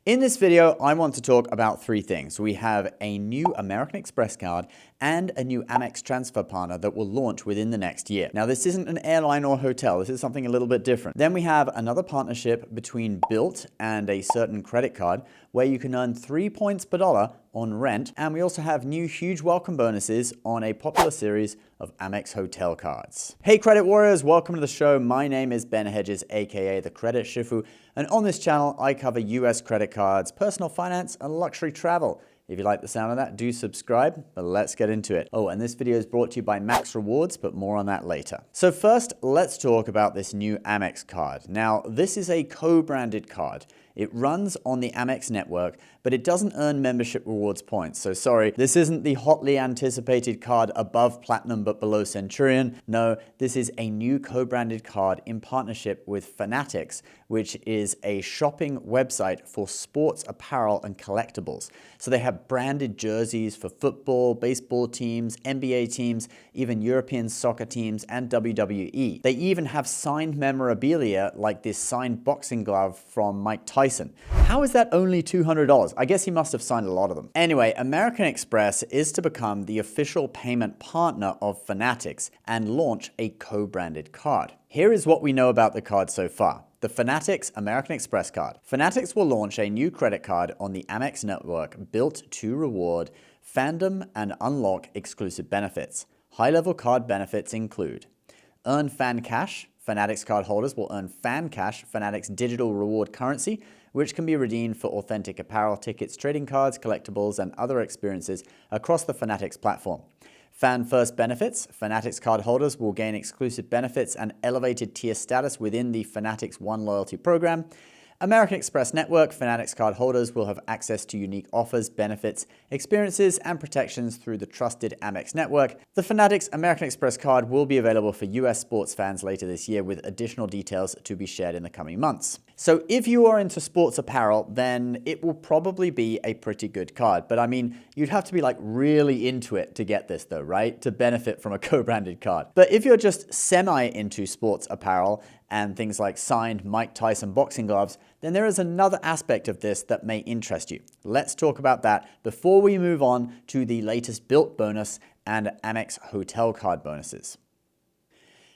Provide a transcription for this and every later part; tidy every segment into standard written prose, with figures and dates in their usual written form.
In this video, I want to talk about three things. We have a new American Express card and a new Amex transfer partner that will launch within the next year. Now, this isn't an airline or hotel. This is something a little bit different. Then we have another partnership between Bilt and a certain credit card where you can earn 3 points per dollar on rent. And we also have new huge welcome bonuses on a popular series of Amex hotel cards. Hey, credit warriors, welcome to the show. My name is Ben Hedges, aka the Credit Shifu. And on this channel, I cover US credit cards, personal finance, and luxury travel. If you like the sound of that, do subscribe, but let's get into it. Oh, and this video is brought to you by Max Rewards, but more on that later. So first, let's talk about this new Amex card. Now, this is a co-branded card. It runs on the Amex network, but it doesn't earn membership rewards points. So sorry, this isn't the hotly anticipated card above Platinum but below Centurion. No, this is a new co-branded card in partnership with Fanatics, which is a shopping website for sports apparel and collectibles. So they have branded jerseys for football, baseball teams, NBA teams, even European soccer teams, and WWE. They even have signed memorabilia like this signed boxing glove from Mike Tyson. How is that only $200? I guess he must have signed a lot of them. Anyway, American Express is to become the official payment partner of Fanatics and launch a co-branded card. Here is what we know about the card so far. The Fanatics American Express card. Fanatics will launch a new credit card on the Amex network built to reward fandom and unlock exclusive benefits. High-level card benefits include earn fan cash. Fanatics card holders will earn fan cash, Fanatics digital reward currency, which can be redeemed for authentic apparel, tickets, trading cards, collectibles, and other experiences across the Fanatics platform. Fan First benefits. Fanatics card holders will gain exclusive benefits and elevated tier status within the Fanatics One loyalty program. American Express Network. Fanatics card holders will have access to unique offers, benefits, experiences, and protections through the trusted Amex network. The Fanatics American Express card will be available for US sports fans later this year with additional details to be shared in the coming months. So if you are into sports apparel, then it will probably be a pretty good card. But I mean, you'd have to be like really into it to get this though, right? To benefit from a co-branded card. But if you're just semi into sports apparel and things like signed Mike Tyson boxing gloves, then there is another aspect of this that may interest you. Let's talk about that before we move on to the latest Bilt bonus and Amex hotel card bonuses.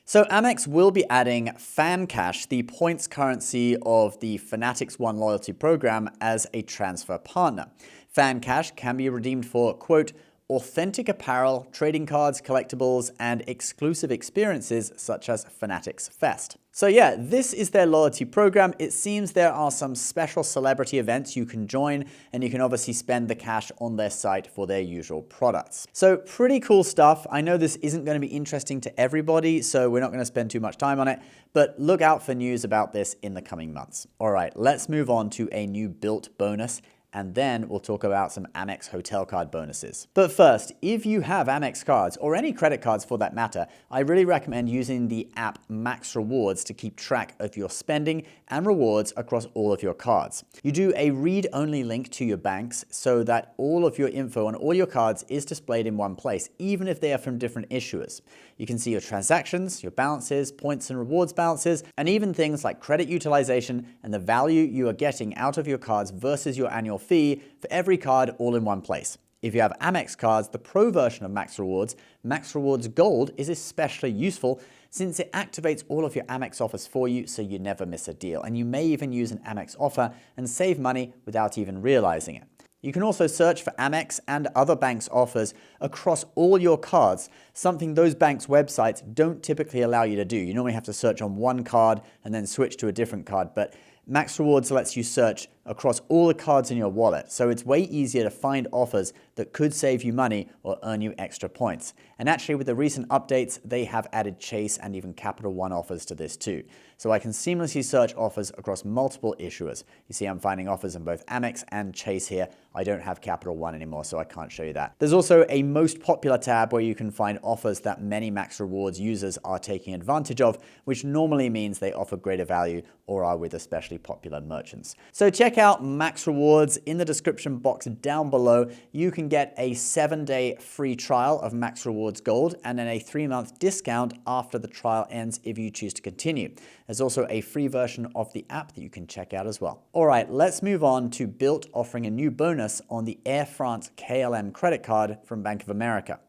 So Amex will be adding Fan Cash, the points currency of the Fanatics One loyalty program, as a transfer partner. Fan Cash can be redeemed for, quote, authentic apparel, trading cards, collectibles, and exclusive experiences such as Fanatics Fest. So yeah, this is their loyalty program. It seems there are some special celebrity events you can join, and you can obviously spend the cash on their site for their usual products. So pretty cool stuff. I know this isn't going to be interesting to everybody, so we're not going to spend too much time on it, but look out for news about this in the coming months. All right, let's move on to a new Bilt bonus, and then we'll talk about some Amex hotel card bonuses. But first, if you have Amex cards, or any credit cards for that matter, I really recommend using the app Max Rewards to keep track of your spending and rewards across all of your cards. You do a read-only link to your banks so that all of your info on all your cards is displayed in one place, even if they are from different issuers. You can see your transactions, your balances, points and rewards balances, and even things like credit utilization and the value you are getting out of your cards versus your annual fee for every card all in one place. If you have Amex cards, the Pro version of Max Rewards Gold is especially useful since it activates all of your Amex offers for you so you never miss a deal. And you may even use an Amex offer and save money without even realizing it. You can also search for Amex and other banks' offers across all your cards, something those banks' websites don't typically allow you to do. You normally have to search on one card and then switch to a different card, but Max Rewards lets you search across all the cards in your wallet, so it's way easier to find offers that could save you money or earn you extra points. And actually, with the recent updates, they have added Chase and even Capital One offers to this too. So I can seamlessly search offers across multiple issuers. You see I'm finding offers in both Amex and Chase here. I don't have Capital One anymore, so I can't show you that. There's also a most popular tab where you can find offers that many Max Rewards users are taking advantage of, which normally means they offer greater value or are with especially popular merchants. So check check out Max Rewards in the description box down below. You can get a 7-day free trial of Max Rewards Gold and then a 3-month discount after the trial ends if you choose to continue. There's also a free version of the app that you can check out as well. All right, let's move on to Bilt offering a new bonus on the Air France KLM credit card from Bank of America.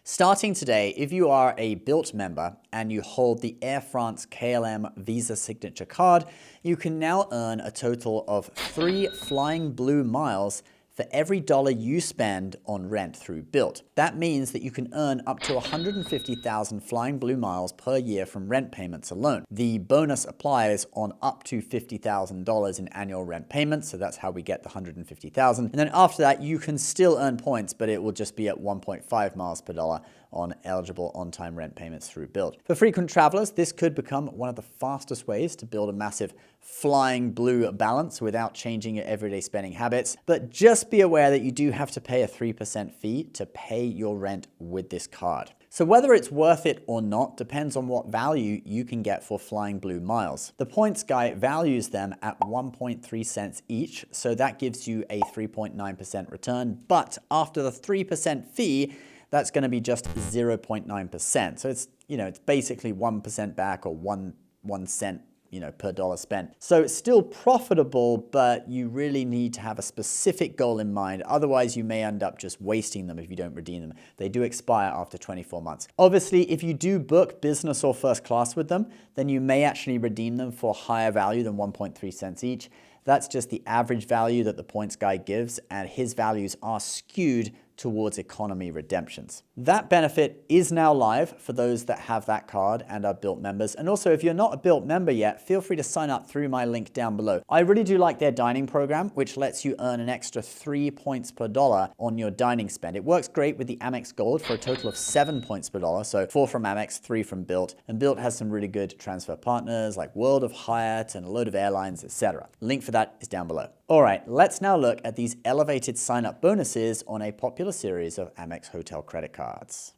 Starting today, if you are a Bilt member and you hold the Air France KLM Visa Signature card, you can now earn a total of 3 Flying Blue miles for every dollar you spend on rent through Bilt. That means that you can earn up to 150,000 Flying Blue miles per year from rent payments alone. The bonus applies on up to $50,000 in annual rent payments, so that's how we get the 150,000. And then after that, you can still earn points, but it will just be at 1.5 miles per dollar on eligible on-time rent payments through Bilt. For frequent travelers, this could become one of the fastest ways to build a massive Flying Blue balance without changing your everyday spending habits. But just be aware that you do have to pay a 3% fee to pay your rent with this card. So whether it's worth it or not depends on what value you can get for Flying Blue miles. The points guy values them at 1.3 cents each, so that gives you a 3.9% return. But after the 3% fee, that's going to be just 0.9%. So it's basically 1% back or 1 cent per dollar spent. So it's still profitable, but you really need to have a specific goal in mind. Otherwise, you may end up just wasting them if you don't redeem them. They do expire after 24 months. Obviously, if you do book business or first class with them, then you may actually redeem them for higher value than 1.3 cents each. That's just the average value that the points guy gives, and his values are skewed towards economy redemptions. That benefit is now live for those that have that card and are Bilt members. And also, if you're not a Bilt member yet, feel free to sign up through my link down below. I really do like their dining program, which lets you earn an extra 3 points per dollar on your dining spend. It works great with the Amex Gold for a total of 7 points per dollar. So 4 from Amex, 3 from Bilt. And Bilt has some really good transfer partners like World of Hyatt and a load of airlines, etc. Link for that is down below. All right, let's now look at these elevated sign-up bonuses on a popular series of Amex hotel credit cards.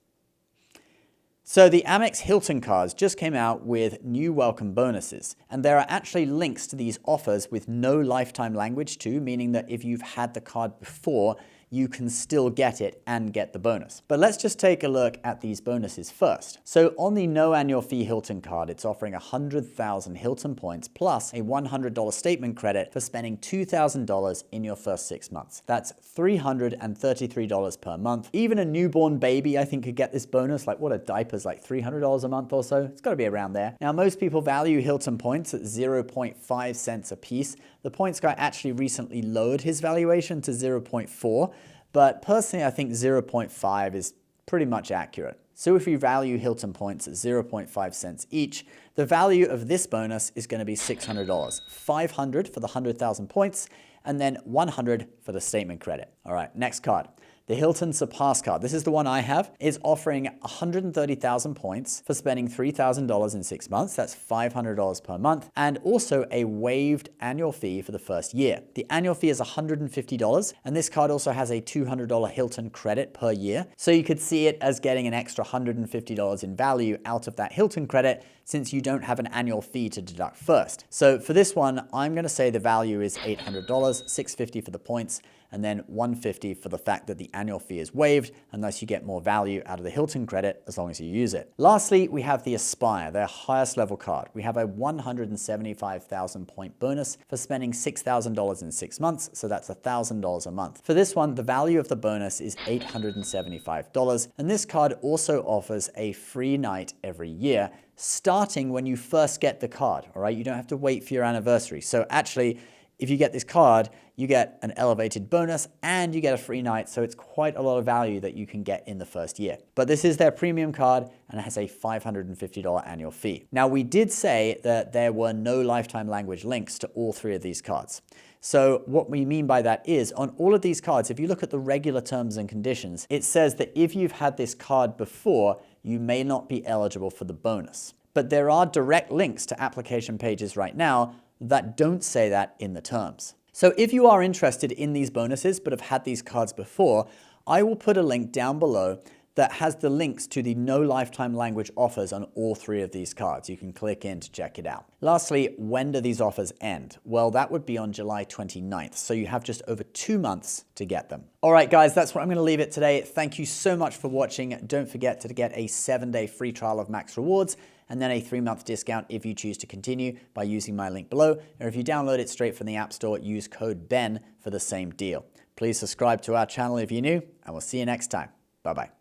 So the Amex Hilton cards just came out with new welcome bonuses, and there are actually links to these offers with no lifetime language too, meaning that if you've had the card before, you can still get it and get the bonus. But let's just take a look at these bonuses first. So on the no annual fee Hilton card, it's offering 100,000 Hilton points plus a $100 statement credit for spending $2,000 in your first 6 months. That's $333 per month. Even a newborn baby, I think, could get this bonus. Like, what a diaper's like $300 a month or so. It's got to be around there. Now, most people value Hilton points at 0.5 cents a piece. The points guy actually recently lowered his valuation to 0.4. But personally, I think 0.5 is pretty much accurate. So if you value Hilton points at 0.5 cents each, the value of this bonus is going to be $600. $500 for the 100,000 points, and then $100 for the statement credit. All right, next card. The Hilton Surpass card, this is the one I have, is offering 130,000 points for spending $3,000 in 6 months. That's $500 per month, and also a waived annual fee for the first year. The annual fee is $150, and this card also has a $200 Hilton credit per year. So you could see it as getting an extra $150 in value out of that Hilton credit, since you don't have an annual fee to deduct first. So for this one, I'm going to say the value is $800, $650 for the points, and then $150 for the fact that the annual fee is waived, and thus you get more value out of the Hilton credit as long as you use it. Lastly, we have the Aspire, their highest level card. We have a 175,000 point bonus for spending $6,000 in 6 months, so that's $1,000 a month. For this one, the value of the bonus is $875, and this card also offers a free night every year, starting when you first get the card, all right? You don't have to wait for your anniversary. So actually, if you get this card, you get an elevated bonus and you get a free night, so it's quite a lot of value that you can get in the first year. But this is their premium card and it has a $550 annual fee. Now, we did say that there were no lifetime language links to all 3 of these cards. So what we mean by that is, on all of these cards, if you look at the regular terms and conditions, it says that if you've had this card before, you may not be eligible for the bonus. But there are direct links to application pages right now that don't say that in the terms. So if you are interested in these bonuses but have had these cards before, I will put a link down below that has the links to the no lifetime language offers on all 3 of these cards. You can click in to check it out. Lastly, when do these offers end? Well, that would be on July 29th, so you have just over 2 months to get them. All right, guys, that's where I'm going to leave it today. Thank you so much for watching. Don't forget to get a 7-day free trial of Max Rewards and then a 3-month discount if you choose to continue by using my link below. Or if you download it straight from the App Store, use code BEN for the same deal. Please subscribe to our channel if you're new, and we'll see you next time. Bye-bye.